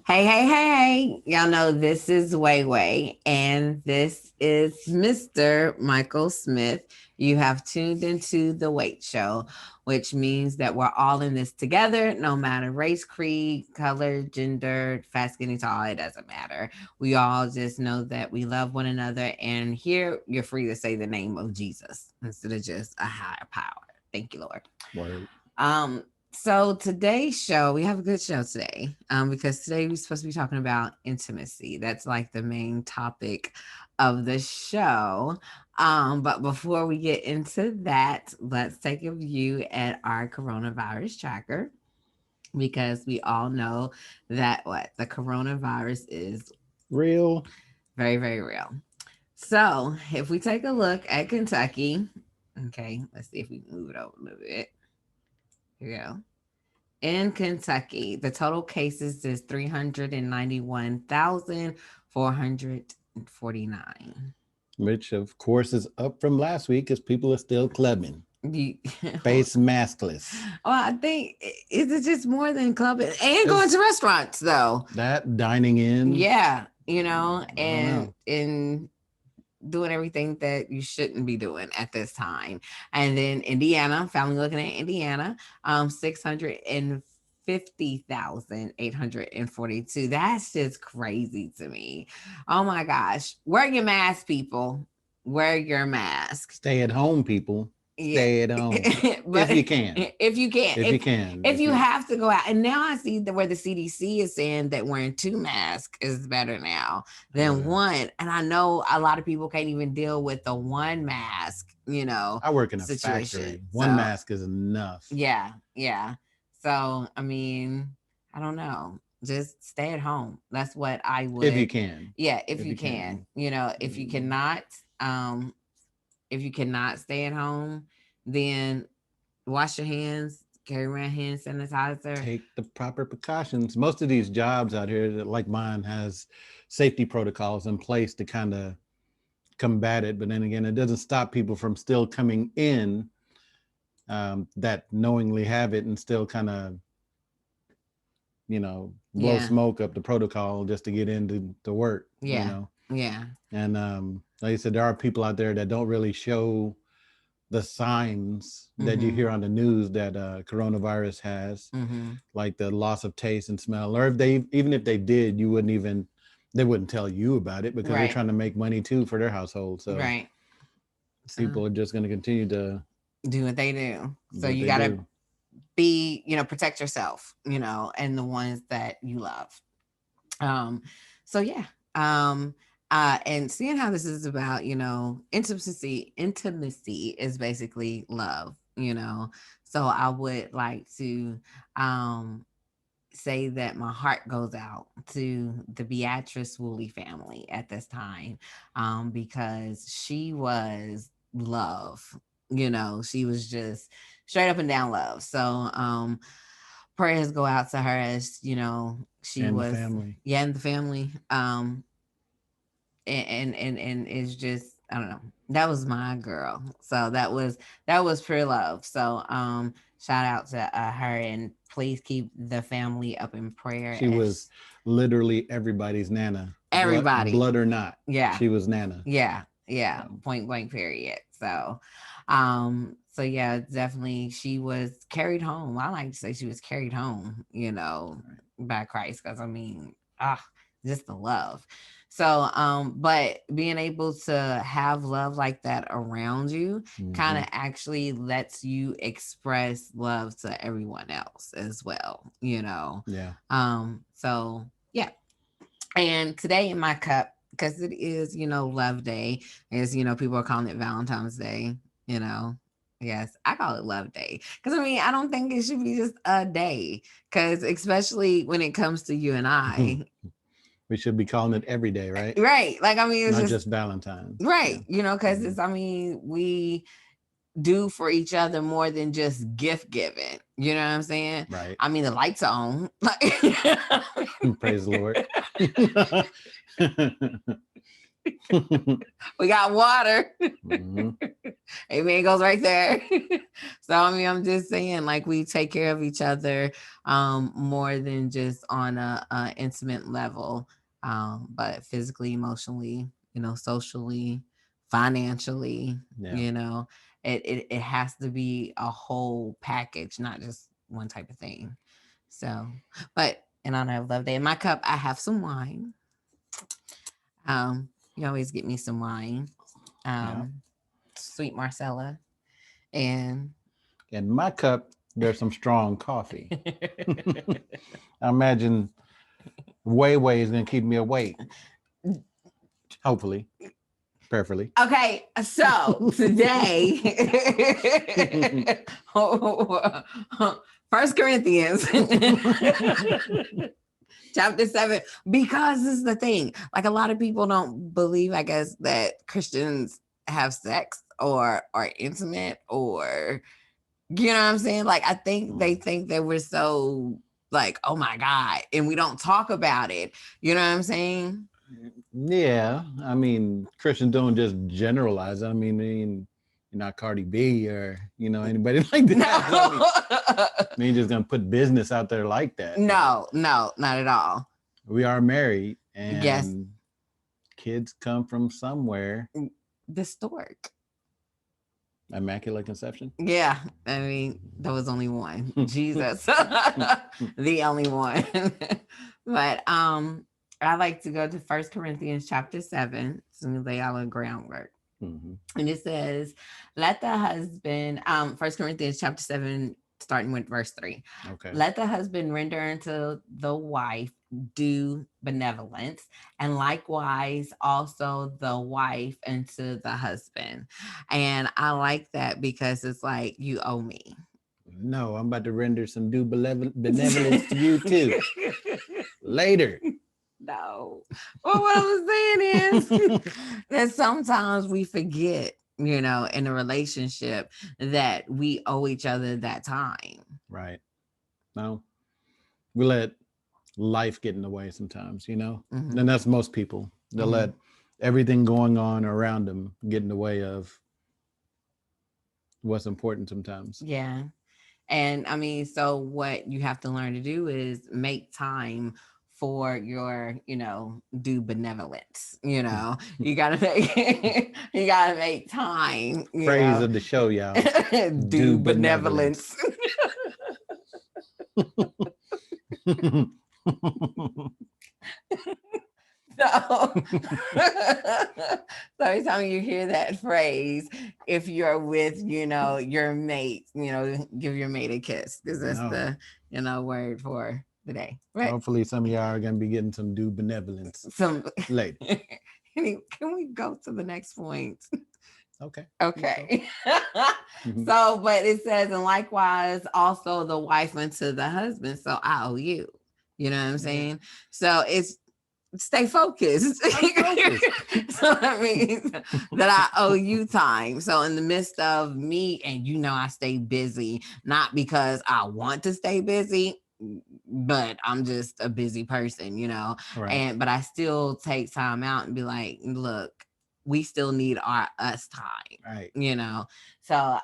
Hey, hey, hey. Y'all know this is WayWay, and this is Mr. Michael Smith. You have tuned into the WAITT Show, which means that we're all in this together, no matter race, creed, color, gender, fast, skinny, tall, it doesn't matter. We all just know that we love one another, and here you're free to say the name of Jesus instead of just a higher power. Thank you, Lord. Word. Um, so today's show, we have a good show today. Because today we're supposed to be talking about intimacy. That's like the main topic of the show. But before we get into that, let's take a view at our coronavirus tracker because we all know that what the coronavirus is Real. very, very real. So if we take a look at Kentucky, okay, let's see if we can move it over a little bit. Here we go. In Kentucky, the total cases is 391,449. Which, of course, is up from last week because people are still clubbing. You, Face maskless. well, I think is it just more than clubbing and going to restaurants though? That dining in. Yeah, I don't know. and doing everything that you shouldn't be doing at this time. And then Indiana, finally looking at Indiana, 650,842. That's just crazy to me. Oh my gosh. Wear your mask, people. Wear your mask. Stay at home, people. Yeah. Stay at home. But If you can. if you can, If you can. if you have to go out, and now I see that where the CDC is saying that wearing two masks is better now than one. And I know a lot of people can't even deal with the one mask, I work in a situation. factory. One mask is enough. Yeah, yeah. So I mean, I don't know. Just stay at home. That's what I would. If you can. Yeah, if you can. If you cannot, um, if you cannot stay at home, then wash your hands, carry around hand sanitizer. Take the proper precautions. Most of these jobs out here, like mine, has safety protocols in place to kind of combat it. But then again, it doesn't stop people from still coming in that knowingly have it and still kind of, blow smoke up the protocol just to get into the work. Yeah. Yeah. And like I said, there are people out there that don't really show the signs that you hear on the news that coronavirus has, like the loss of taste and smell. Or even if they did, they wouldn't tell you about it because they're trying to make money too for their household. So people are just going to continue to do what they do. So you got to be, protect yourself, and the ones that you love. So yeah. And seeing how this is about, intimacy is basically love, So I would like to say that my heart goes out to the Beatrice Woolley family at this time, because she was love, she was just straight up and down love. So prayers go out to her as, she and was the family. Yeah, and the family. And it's just, I don't know, that was my girl. So that was pure love. So shout out to her, and please keep the family up in prayer. She was literally everybody's nana. Everybody, blood or not. Yeah, she was nana. Yeah, point blank period. So so yeah, definitely she was carried home. I like to say she was carried home, by Christ, because I mean, just the love. So but being able to have love like that around you kind of actually lets you express love to everyone else as well, Yeah. So yeah. And today in my cup, because it is, love day, as people are calling it Valentine's Day, Yes, I call it Love Day. Because I mean, I don't think it should be just a day. Because especially when it comes to you and I, we should be calling it every day, right? Right. Like, I mean, it's not just Valentine's. Right. Because it's, I mean, we do for each other more than just gift giving. You know what I'm saying? Right. I mean, the lights are on. Praise the Lord. We got water. Mm-hmm. Amen goes right there. So I mean, I'm just saying, like, we take care of each other more than just on a intimate level, but physically, emotionally, socially, financially, it has to be a whole package, not just one type of thing. So, but in honor of Love Day, in my cup, I have some wine. You always get me some wine. Sweet Marcella. And in my cup, there's some strong coffee. I imagine WayWay is going to keep me awake. Hopefully. Prayerfully. Okay, so today, 1 Corinthians chapter 7, because this is the thing. Like, a lot of people don't believe, I guess, that Christians have sex or are intimate, or, you know what I'm saying? Like, I think they think that we're so, like, oh my God, and we don't talk about it. You know what I'm saying? Yeah, I mean, Christians don't just generalize. I mean, you're not Cardi B or anybody like that. No. I mean, just gonna put business out there like that. No, not at all. We are married, and yes, kids come from somewhere. The stork. Immaculate Conception. Yeah, I mean, there was only one. Jesus, the only one. But I like to go to 1 Corinthians chapter 7 to lay out a groundwork. Mm-hmm. And it says, let the husband, 1 Corinthians chapter 7, starting with verse 3. Okay. Let the husband render unto the wife due benevolence, and likewise also the wife unto the husband. And I like that because it's like, you owe me. No, I'm about to render some due benevolence to you too. Later. No. Well, what I'm saying is that sometimes we forget, in a relationship, that we owe each other that time. Right. No, we let life get in the way sometimes, mm-hmm. And that's most people. They'll mm-hmm. let everything going on around them get in the way of what's important sometimes. Yeah. And I mean, so what you have to learn to do is make time for your, due benevolence. You gotta make time. Phrase of the show, y'all. Due benevolence. So every time you hear that phrase, if you're with, your mate, give your mate a kiss, because that's the, word for the day. Right? Hopefully some of y'all are going to be getting some due benevolence later. Can we go to the next point? Okay. Mm-hmm. So, but it says, and likewise also the wife unto the husband. So I owe you. You know what I'm saying? Mm-hmm. So it's stay focused. So that means that I owe you time. So in the midst of me, and I stay busy, not because I want to stay busy, but I'm just a busy person, right. But I still take time out and be like, look, we still need us time. Right. So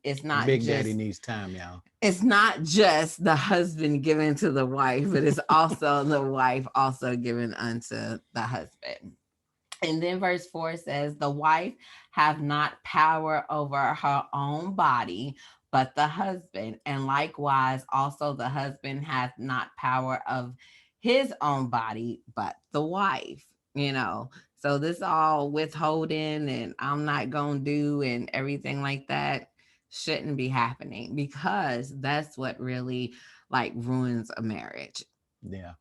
it's not Big Daddy needs time, y'all. It's not just the husband giving to the wife, but it's also the wife also giving unto the husband. And then verse 4 says, the wife have not power over her own body, but the husband, and likewise also the husband hath not power of his own body, but the wife, So this all withholding and I'm not going to do and everything like that shouldn't be happening, because that's what really ruins a marriage. Yeah.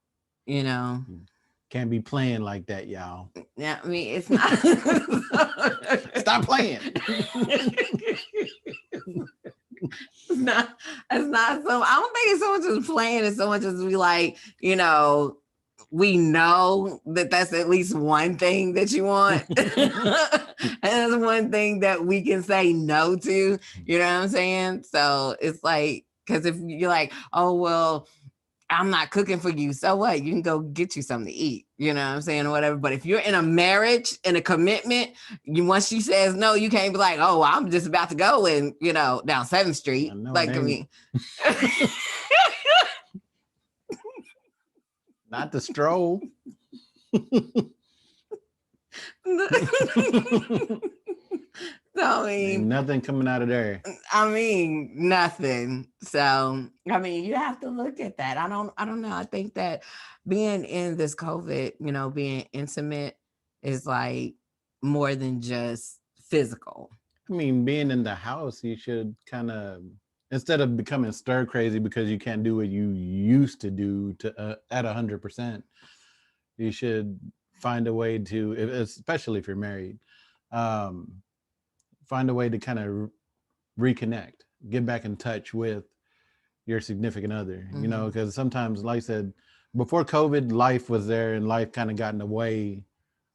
Can't be playing like that, y'all. Yeah, I mean, it's not. Stop playing. It's not so. I don't think it's so much as playing as so much as we we know that that's at least one thing that you want. And that's one thing that we can say no to. You know what I'm saying? So it's like, because if you're like, oh, well, I'm not cooking for you. So what? You can go get you something to eat. You know what I'm saying? Or whatever. But if you're in a marriage and a commitment, once she says no, you can't be like, oh, I'm just about to go and, down 7th I Street. know it Like, I ain't mean, not the stroll. I Ain't mean, nothing coming out of there. nothing. So, I mean, you have to look at that. I don't know. I think that being in this COVID, being intimate is like more than just physical. I mean, being in the house, you should kind of, instead of becoming stir crazy because you can't do what you used to do to at 100%, you should find a way to, especially if you're married, um, find a way to kind of reconnect, get back in touch with your significant other, because sometimes, like I said, before COVID, life was there and life kind of got in the way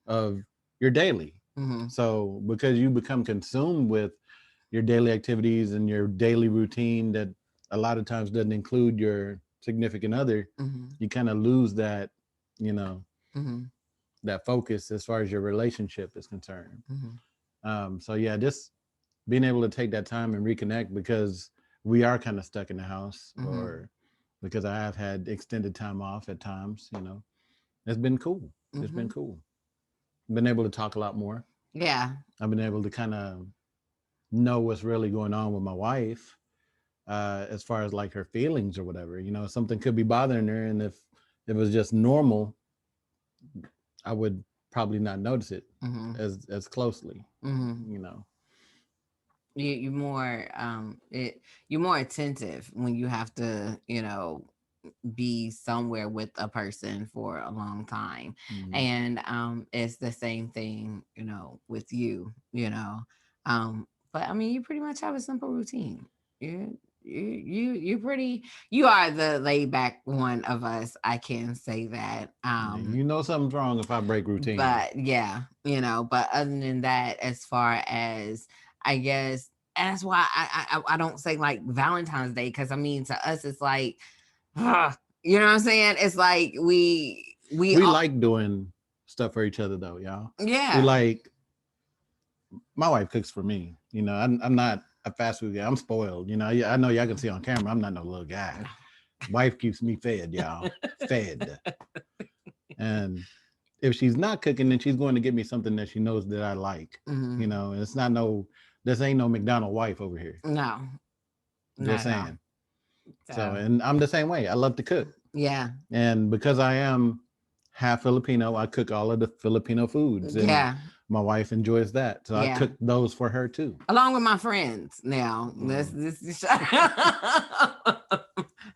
of your daily. So because you become consumed with your daily activities and your daily routine that a lot of times doesn't include your significant other, you kind of lose that, you know, that focus as far as your relationship is concerned. So yeah, just being able to take that time and reconnect, because we are kind of stuck in the house, or because I have had extended time off at times, it's been cool. It's been cool. Been able to talk a lot more. Yeah. I've been able to kind of know what's really going on with my wife, as far as like her feelings or whatever. Something could be bothering her, and if it was just normal, I would probably not notice it as closely. You know. You're more you're more attentive when you have to be somewhere with a person for a long time. And it's the same thing with but I mean, you pretty much have a simple routine. You pretty, you are the laid back one of us, I can say that. Something's wrong if I break routine. But yeah, but other than that, as far as, I guess, and that's why I don't say like Valentine's Day, because I mean, to us it's like, you know what I'm saying? It's like we all, like doing stuff for each other though, y'all. yeah. We like, my wife cooks for me. I'm not a fast food guy. I'm spoiled. I know y'all can see on camera, I'm not no little guy. Wife keeps me fed, y'all. Fed. And if she's not cooking, then she's going to get me something that she knows that I like. And it's not this ain't no McDonald wife over here. No. Just saying. So, and I'm the same way. I love to cook. Yeah. And because I am half Filipino, I cook all of the Filipino foods. And yeah. My wife enjoys that. So I cook those for her too. Along with my friends now. This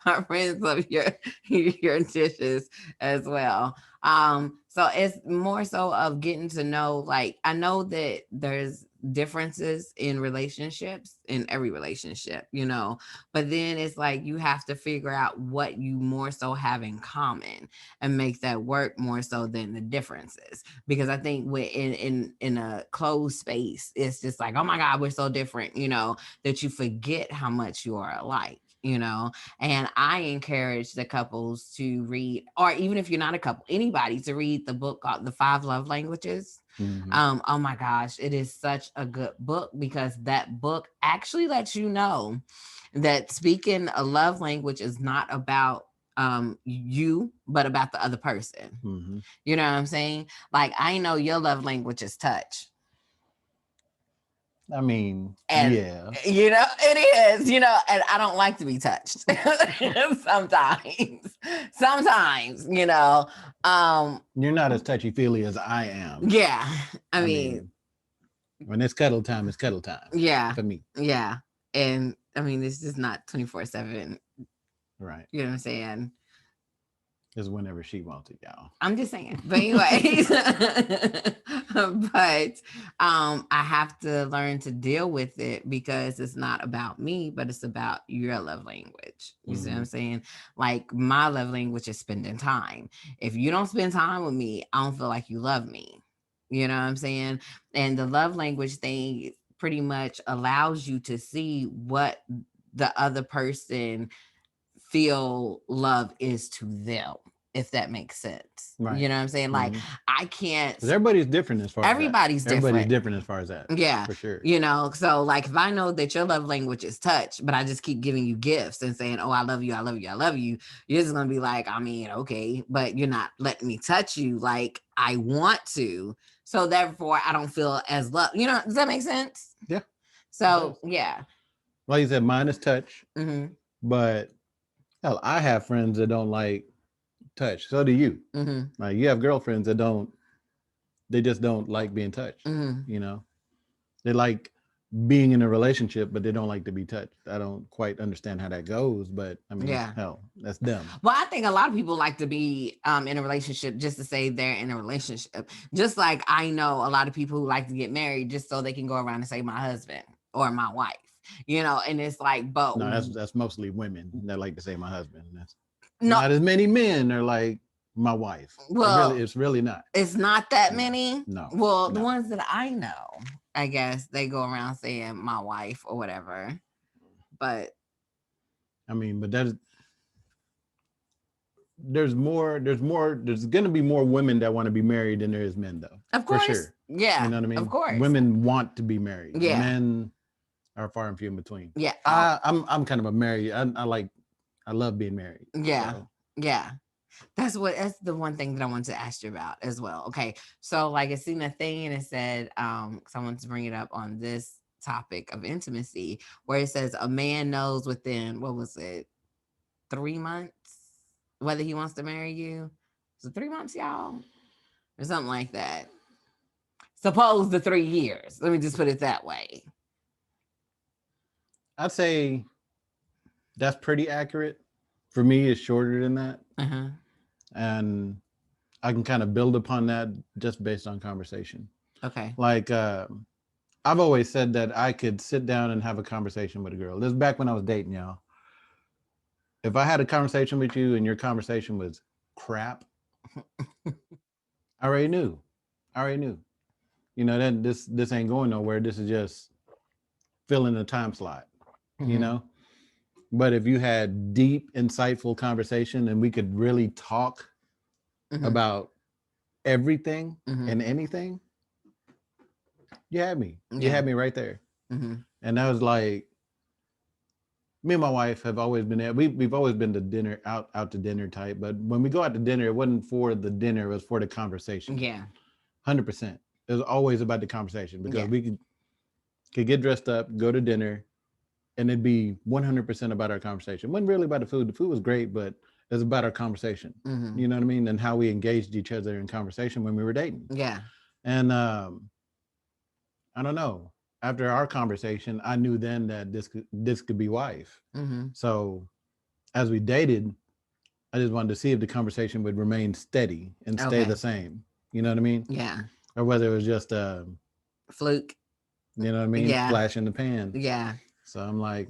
our friends love your dishes as well. So it's more so of getting to know, like, I know that there's differences in relationships, in every relationship, but then it's like you have to figure out what you more so have in common and make that work more so than the differences. Because I think in a closed space, it's just like, oh my God, we're so different, that you forget how much you are alike. And I encourage the couples to read, or even if you're not a couple, anybody to read the book called The Five Love Languages. Oh my gosh, it is such a good book, because that book actually lets you know that speaking a love language is not about you, but about the other person. You know what I'm saying? Like, I know your love language is touch. I mean, and yeah, it is, and I don't like to be touched. sometimes, you're not as touchy-feely as I am. Yeah. I mean, when it's cuddle time, it's cuddle time. Yeah. For me. Yeah. And I mean, it's just not 24/7. Right. You know what I'm saying? Is whenever she wants it, y'all. I'm just saying. But anyways, but I have to learn to deal with it, because it's not about me, but it's about your love language. You see what I'm saying? Like, my love language is spending time. If you don't spend time with me, I don't feel like you love me. You know what I'm saying? And the love language thing pretty much allows you to see what the other person feel love is to them, if that makes sense. Right. You know what I'm saying? Like, I can't. Because everybody's different as far as that. Everybody's Everybody's different. different as far as that. Yeah. For sure. You know, so like if I know that your love language is touch, but I just keep giving you gifts and saying, oh, I love you, I love you, I love you, you're just going to be like, I mean, okay, but you're not letting me touch you like I want to. So therefore, I don't feel as love. You know, does that make sense? Yeah. So, yeah. Like you said, mine is touch. Mm-hmm. But hell, I have friends that don't like touch. So do you. Mm-hmm. Like you have girlfriends that they just don't like being touched. Mm-hmm. You know, they like being in a relationship, but they don't like to be touched. I don't quite understand how that goes, but I mean, hell, that's dumb. Well, I think a lot of people like to be in a relationship just to say they're in a relationship. Just like I know a lot of people who like to get married just so they can go around and say my husband or my wife. You know, and it's like, but no, that's mostly women that like to say my husband. That's no, not as many men are like my wife. Well, it's really not. It's not that many. No. Well, the ones that I know, I guess they go around saying my wife or whatever. But I mean, but there's going to be more women that want to be married than there is men, though. Of course. For sure. Yeah. You know what I mean? Of course. Women want to be married. Yeah. Men are far and few in between. Yeah. I'm kind of a married. I love being married. Yeah. So. Yeah. That's the one thing that I wanted to ask you about as well. Okay. So like I seen a thing and it said, because I wanted to bring it up on this topic of intimacy, where it says a man knows within, what was it, 3 months whether he wants to marry you. Is it 3 months, y'all? Or something like that. Suppose the 3 years. Let me just put it that way. I'd say that's pretty accurate. For me, it's shorter than that. Uh-huh. And I can kind of build upon that just based on conversation. Okay. Like, I've always said that I could sit down and have a conversation with a girl. This is back when I was dating, y'all. If I had a conversation with you and your conversation was crap, I already knew. You know, that this ain't going nowhere. This is just filling a time slot, you know? But if you had deep, insightful conversation and we could really talk about everything and anything, you had me. You had me right there. And that was like, me and my wife have always been there. We've always been to dinner, out to dinner type. But when we go out to dinner, it wasn't for the dinner, it was for the conversation. Yeah. 100%. It was always about the conversation because we could get dressed up, go to dinner, and it'd be 100% about our conversation. It wasn't really about the food. The food was great, but it was about our conversation. You know what I mean? And how we engaged each other in conversation when we were dating. Yeah. And I don't know. After our conversation, I knew then that this could be wife. So as we dated, I just wanted to see if the conversation would remain steady and stay the same. You know what I mean? Yeah. Or whether it was just a fluke. You know what I mean? Yeah. Flash in the pan. Yeah. So I'm like,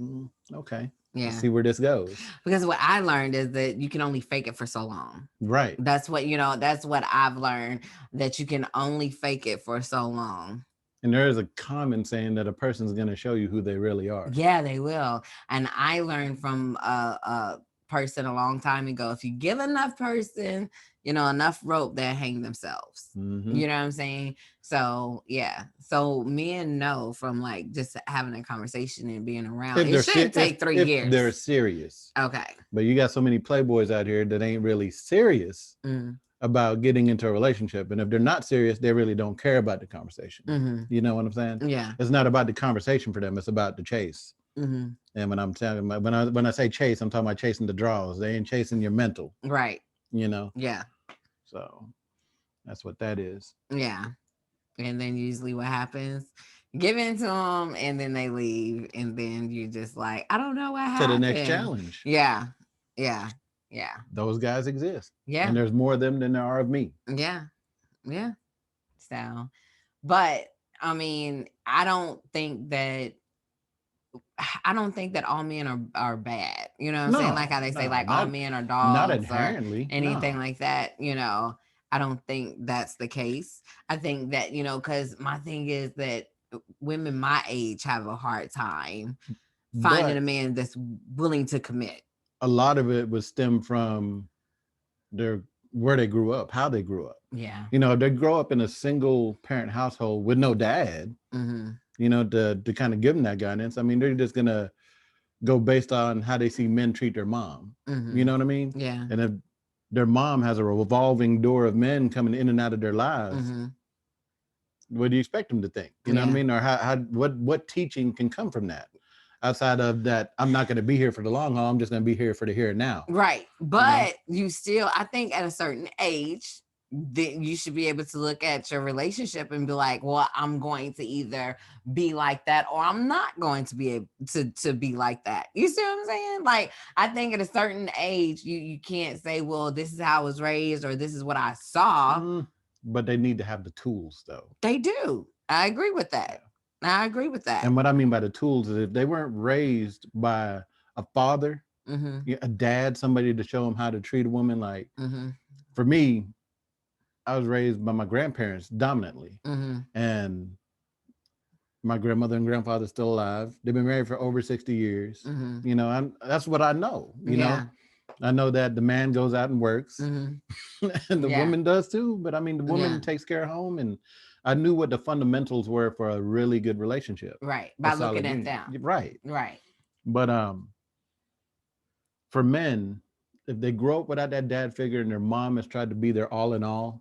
okay. Yeah. Let's see where this goes. Because what I learned is that you can only fake it for so long. Right. That's what I've learned, that you can only fake it for so long. And there is a common saying that a person's going to show you who they really are. Yeah, they will. And I learned from a person a long time ago, if you give enough person, enough rope, they'll hang themselves. You know what I'm saying? So, yeah. So men know from like just having a conversation and being around, it shouldn't take 3 years. They're serious. Okay. But you got so many playboys out here that ain't really serious about getting into a relationship. And if they're not serious, they really don't care about the conversation. You know what I'm saying? Yeah. It's not about the conversation for them. It's about the chase. And when I'm talking about, when I say chase, I'm talking about chasing the draws. They ain't chasing your mental. Right. You know? Yeah. So that's what that is. Yeah. And then usually what happens, give in to them and then they leave. And then you just like, I don't know what happened. To the next challenge. Yeah. Yeah. Yeah. Those guys exist. Yeah. And there's more of them than there are of me. Yeah. Yeah. So, but I mean, I don't think that all men are bad. You know what I'm saying? Like how they say, like all men are dogs. Not inherently. Or anything like that. I don't think that's the case. I think that, because my thing is that women my age have a hard time finding a man that's willing to commit. a lot of it was stemmed from their where they grew up, how they grew up. Yeah. You know, they grow up in a single parent household with no dad. You know, to kind of give them that guidance. I mean, they're just gonna go based on how they see men treat their mom. You know what I mean? Yeah. And if their mom has a revolving door of men coming in and out of their lives, what do you expect them to think? You know what I mean? Or how what teaching can come from that? Outside of that, I'm not going to be here for the long haul. I'm just going to be here for the here and now. Right. But you still, I think at a certain age, then you should be able to look at your relationship and be like, well, I'm going to either be like that or I'm not going to be able to be like that. You see what I'm saying? Like, I think at a certain age, you can't say, well, this is how I was raised or this is what I saw. But they need to have the tools, though. They do. I agree with that. I agree with that. And what I mean by the tools is if they weren't raised by a father, a dad, somebody to show them how to treat a woman. Like for me, I was raised by my grandparents dominantly, and my grandmother and grandfather still alive. They've been married for over 60 years. You know, that's what I know. You know, I know that the man goes out and works, and the woman does too. But I mean, the woman takes care of home, and I knew what the fundamentals were for a really good relationship. Right, by looking at them. Right. Right. But for men, if they grow up without that dad figure and their mom has tried to be their all in all,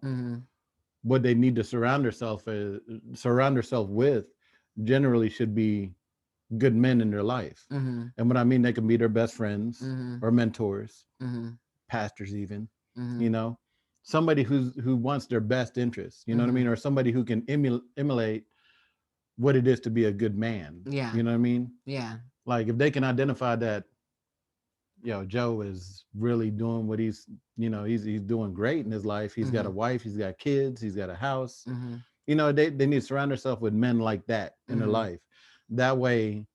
what they need to surround herself with generally should be good men in their life. And what I mean, they can be their best friends or mentors, pastors even, you know, somebody who wants their best interests, you know what I mean? Or somebody who can emulate what it is to be a good man. Yeah. You know what I mean? Yeah. Like if they can identify that, Joe is really doing what he's doing great in his life. He's got a wife, he's got kids, he's got a house. You know, they need to surround themselves with men like that in their life. That way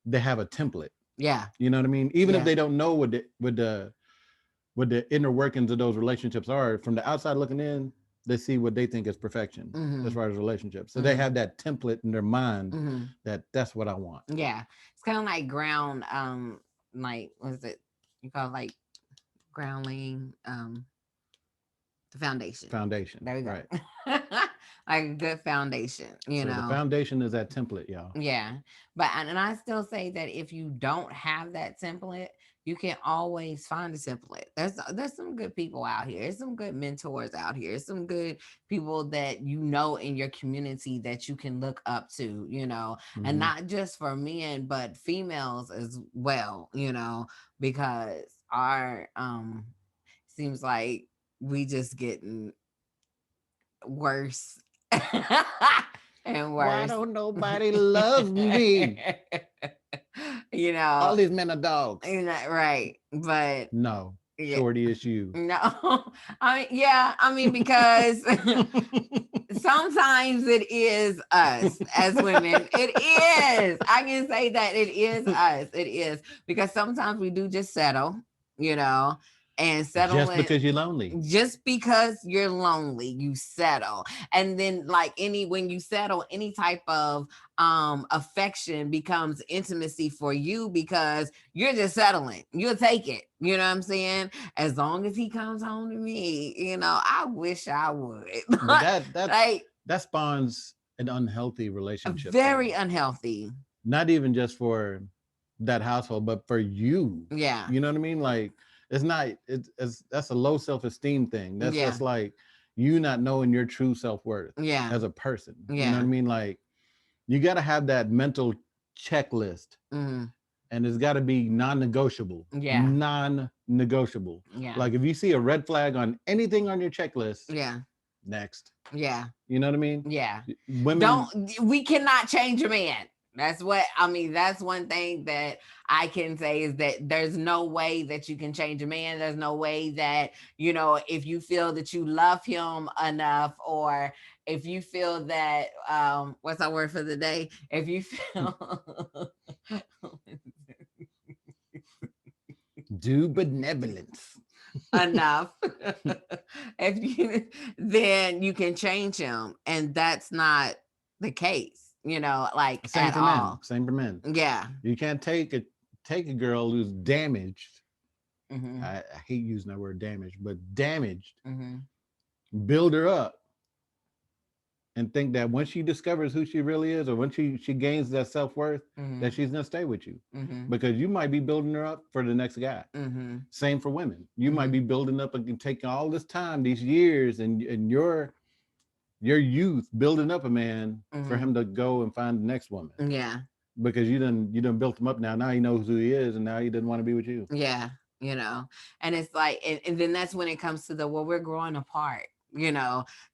they have a template. Yeah. You know what I mean? Even if they don't know what the inner workings of those relationships are, from the outside looking in, they see what they think is perfection as far as relationships. So they have that template in their mind that's what I want. Yeah. It's kind of like ground, like, what is it? You call it like grounding, the foundation. There we go. Right. Like a good foundation, you know. The foundation is that template, y'all. Yeah. But and I still say that if you don't have that template, you can always find a template. There's some good people out here. There's some good mentors out here. There's some good people that you know in your community that you can look up to, you know, and not just for men, but females as well, you know, because our seems like we just getting worse and worse. Why don't nobody love me? You know, all these men are dogs. You know, right? But no, shorty, it's you. No, I mean, because sometimes it is us as women. It is. I can say that it is us. It is because sometimes we do just settle, you know. And settle just because you're lonely. Just because you're lonely, you settle. And then like when you settle, any type of affection becomes intimacy for you because you're just settling. You'll take it. You know what I'm saying? As long as he comes home to me, you know, I wish I would. That spawns an unhealthy relationship. Very unhealthy. Not even just for that household, but for you. Yeah. You know what I mean? Like, that's a low self-esteem thing. That's just like you not knowing your true self-worth as a person. You know what I mean? Like you got to have that mental checklist and it's got to be non-negotiable. Non-negotiable. Like if you see a red flag on anything on your checklist, next. You know what I mean? Women we cannot change a man. That's what I mean. That's one thing that I can say is that there's no way that you can change a man. There's no way that, you know, if you feel that you love him enough, or if you feel that, what's our word for the day? If you feel do benevolence enough, then you can change him. And that's not the case. You know, like same at for all. Men. Same for men. Yeah. You can't take a girl who's damaged I hate using that word damaged, but damaged, Mm-hmm. build her up and think that once she discovers who she really is, or when she gains that self-worth, Mm-hmm. that she's gonna stay with you. Mm-hmm. Because you might be building her up for the next guy. Mm-hmm. Same for women. You might Mm-hmm. be building up and taking all this time, these years, and your youth building up a man for Mm-hmm. him to go and find the next woman. Yeah. Because you done built him up now. Now he knows who he is, and now he doesn't want to be with you. Yeah, and it's like, and then that's when it comes to the, well, we're growing apart,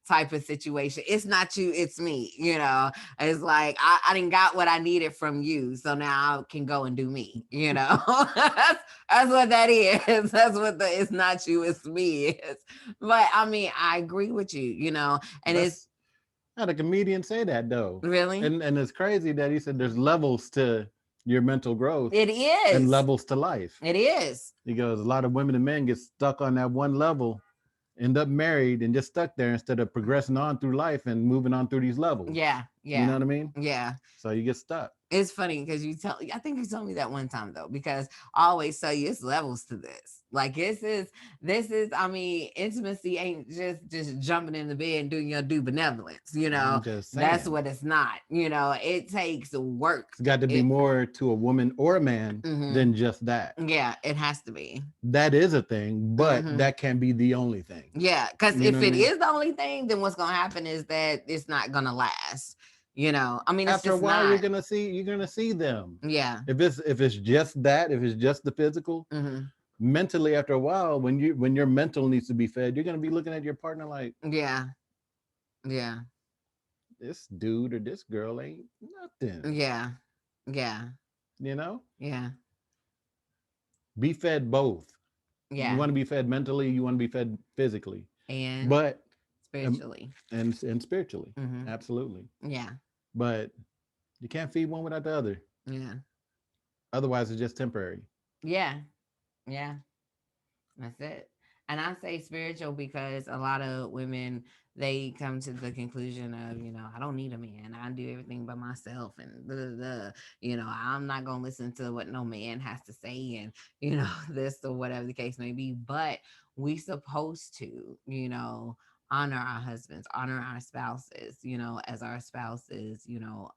type of situation. It's not you, it's me, it's like, I didn't got what I needed from you, so now I can go and do me, that's what that is. That's what the it's not you, it's me is. But I mean, I agree with you, and it's That's how the comedian say that though. really, And it's crazy that he said there's levels to your mental growth it and is, levels to life. it is. He goes, a lot of women and men get stuck on that one level, end up married and just stuck there instead of progressing on through life and moving on through these levels. Yeah, You know yeah, what I mean? yeah. So you get stuck. It's funny because I think you told me that one time though, because I always tell you it's levels to this. Like this is, I mean, intimacy ain't just jumping in the bed and doing your due benevolence, I'm just that's saying. what it's not, it takes work. It's got to be It, more to a woman or a man mm-hmm. than just that. Yeah, it has to be. That is a thing, but Mm-hmm. that can't be the only thing. Yeah, because You know if what I it mean? is the only thing, then what's gonna happen is that it's not gonna last. I mean, it's After a just while, not. you're gonna see them. Yeah. If it's just that, if it's just the physical, Mm-hmm. mentally, after a while, when your mental needs to be fed, you're gonna be looking at your partner like, Yeah. Yeah. this dude or this girl ain't nothing. Yeah. Yeah. You know, Yeah. be fed both. You Yeah. want to be fed mentally, you want to be fed physically, And but spiritually. and spiritually, Mm-hmm. absolutely. Yeah. But you can't feed one without the other. Yeah. Otherwise, it's just temporary. Yeah. Yeah. That's it. And I say spiritual because a lot of women, they come to the conclusion of, I don't need a man. I do everything by myself and blah, blah, blah. I'm not gonna listen to what no man has to say and this or whatever the case may be. But we supposed to, honor our husbands, honor our spouses, as our spouses,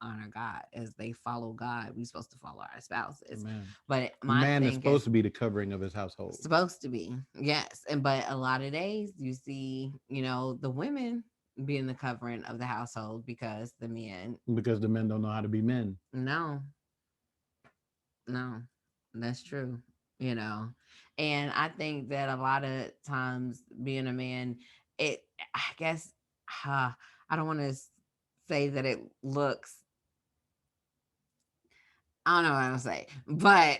honor God. As they follow God, we supposed to follow our spouses. Man, But a my man is thing supposed is, to be the covering of his household supposed to be, yes. And but a lot of days you see, the women being the covering of the household because the men, because the men don't know how to be men. no, no, that's true, you know. And I think that a lot of times being a man, it, I guess, I don't want to say that it looks, I don't know what I'm say, but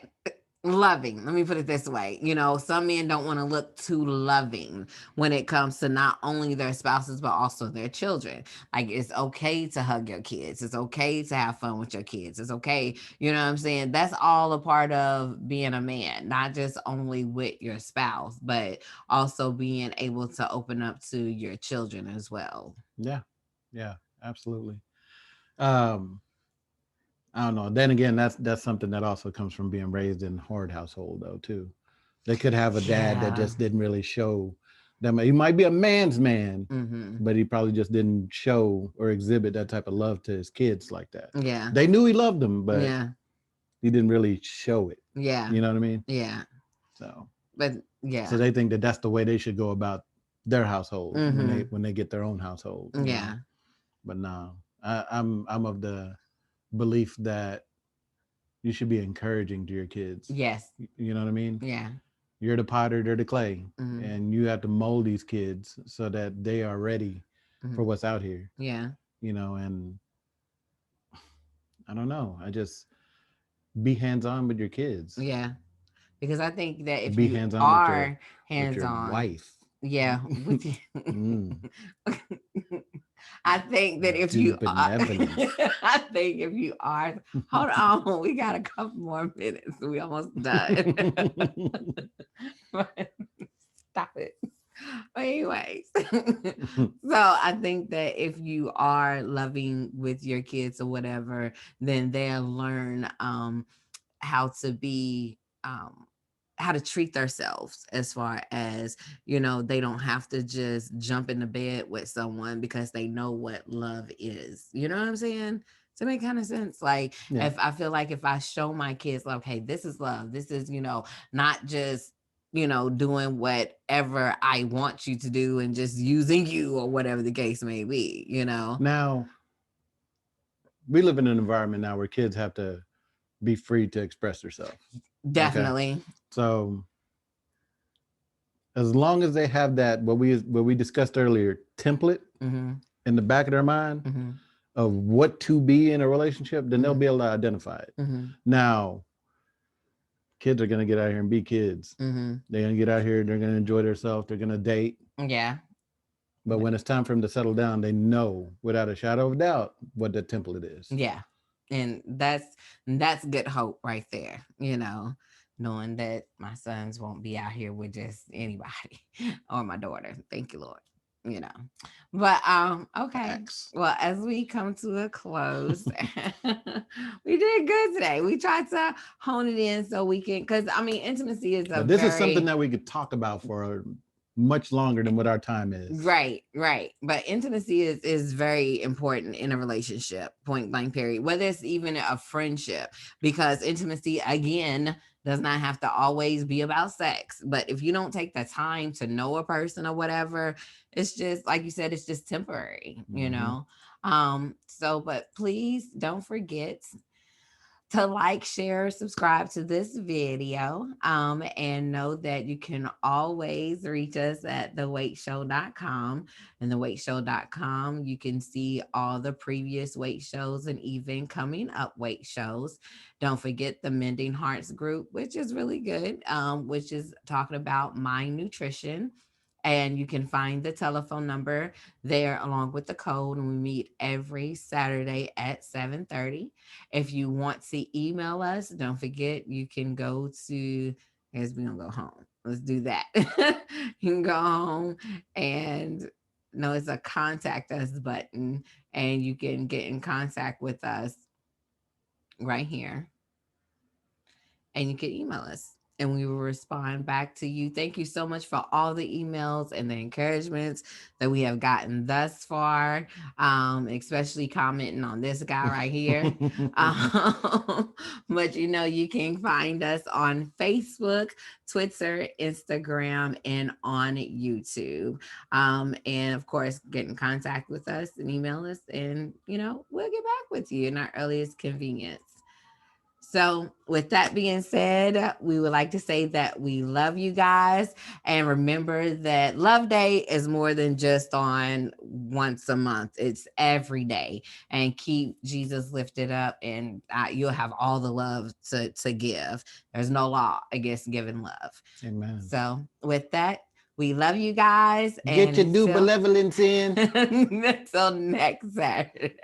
loving. Let me put it this way. Some men don't want to look too loving when it comes to not only their spouses, but also their children. Like, it's okay to hug your kids. It's okay to have fun with your kids. It's okay. You know what I'm saying? That's all a part of being a man, not just only with your spouse, but also being able to open up to your children as well. Yeah, yeah, absolutely. Um, I don't know. Then again, that's something that also comes from being raised in a hard household, though. Too, they could have a dad that Yeah. just didn't really show them. He might be a man's man, Mm-hmm. but he probably just didn't show or exhibit that type of love to his kids like that. Yeah. They knew he loved them, but Yeah. he didn't really show it. Yeah. You know what I mean? Yeah. So, But so yeah. they think that that's the way they should go about their household when Mm-hmm. they get their own household. Yeah. But no, I'm of the belief that you should be encouraging to your kids. Yes. You know what I mean? Yeah. You're the potter, they're the clay, Mm-hmm. and you have to mold these kids so that they are ready Mm-hmm. for what's out here. Yeah. And I don't know. I just be hands on with your kids. Yeah. Because I think that if Be you hands on are with hands your on, wife. yeah, with you. Mm, I think that if do you are, benevolence. I think if you are, hold on, we got a couple more minutes. We almost done. Stop it. But anyways, so I think that if you are loving with your kids or whatever, then they'll learn how to be how to treat themselves, as far as, they don't have to just jump into bed with someone because they know what love is. You know what I'm saying? Does that make kind of sense? Like, Yeah. if I feel like if I show my kids, like, hey, this is love, this is, not just, doing whatever I want you to do and just using you or whatever the case may be. Now, we live in an environment now where kids have to be free to express themselves. Definitely. Okay? So as long as they have that, what we discussed earlier, template in the back of their mind of what to be in a relationship, then they'll be able to identify it. Now, kids are going to get out here and be kids. They're going to get out here, they're going to enjoy themselves, they're going to date. Yeah. But when it's time for them to settle down, they know without a shadow of a doubt what the template is. Yeah. And that's good hope right there, knowing that my sons won't be out here with just anybody or my daughter. Thank you, Lord. But okay. Facts. Well, as we come to a close, we did good today. We tried to hone it in so we can, because intimacy is but this is something that we could talk about for much longer than what our time is. Right. But intimacy is very important in a relationship, point blank period, whether it's even a friendship, because intimacy, again, does not have to always be about sex. But if you don't take the time to know a person or whatever, it's just, like you said, it's just temporary, but please don't forget to like, share, subscribe to this video, and know that you can always reach us at thewaittshow.com. And thewaittshow.com, you can see all the previous WAITT shows and even coming up WAITT shows. Don't forget the Mending Hearts group, which is really good, which is talking about mind nutrition. And you can find the telephone number there along with the code. And we meet every Saturday at 7:30. If you want to email us, don't forget you can go to, I guess we're going to go home. Let's do that. You can go home and no, it's a contact us button, and you can get in contact with us right here. And you can email us and we will respond back to you. Thank you so much for all the emails and the encouragements that we have gotten thus far, especially commenting on this guy right here. But you can find us on Facebook, Twitter, Instagram, and on YouTube. And of course, get in contact with us and email us, and we'll get back with you in our earliest convenience. So, with that being said, we would like to say that we love you guys. And remember that Love Day is more than just on once a month, it's every day. And keep Jesus lifted up, and you'll have all the love to give. There's no law against giving love. Amen. So, with that, we love you guys. Get your due benevolence in. Until next Saturday.